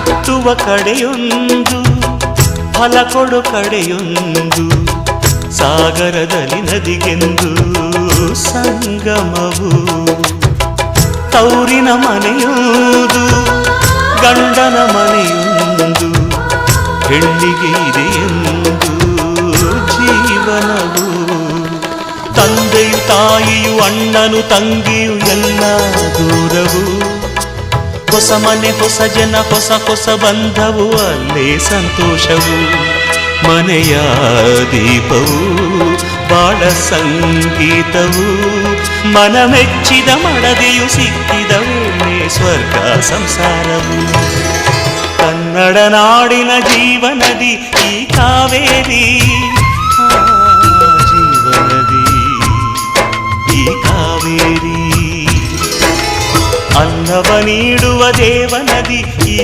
ಹುಟ್ಟುವ ಕಡೆಯೊಂದು ಫಲ ಕೊಡು ಕಡೆಯೊಂದು ಸಾಗರದಲ್ಲಿ ನದಿಗೆಂದು ಸಂಗಮವು ತೌರಿನ ಮನೆಯುವುದು ಗಂಡನ ಮನೆಯೊಂದು ಹೆಣ್ಣಿಗೆ ಇದೆಯೆಂದು ಜೀವನವು ತಂದೆಯು ತಾಯಿಯು ಅಣ್ಣನು ತಂಗಿಯು ಎಲ್ಲ ದೂರವು ಹೊಸ ಮನೆ ಹೊಸ ಜನ ಹೊಸ ಹೊಸ ಬಂಧವು ಅಲ್ಲೇ ಸಂತೋಷವು ಮನೆಯ ದೀಪವು ಬಾಳ ಸಂಗೀತವು ಮನ ಮೆಚ್ಚಿದ ಮಡದಿಯು ಸಿಕ್ಕಿದ ವೇಳೆ ಸ್ವರ್ಗ ಸಂಸಾರವು ಕನ್ನಡ ನಾಡಿನ ಜೀವನದಿ ಈ ಕಾವೇರಿ ಜೀವನದಿ ಈ ಕಾವೇರಿ ಅನ್ನವ ನೀಡುವ ದೇವನದಿ ಈ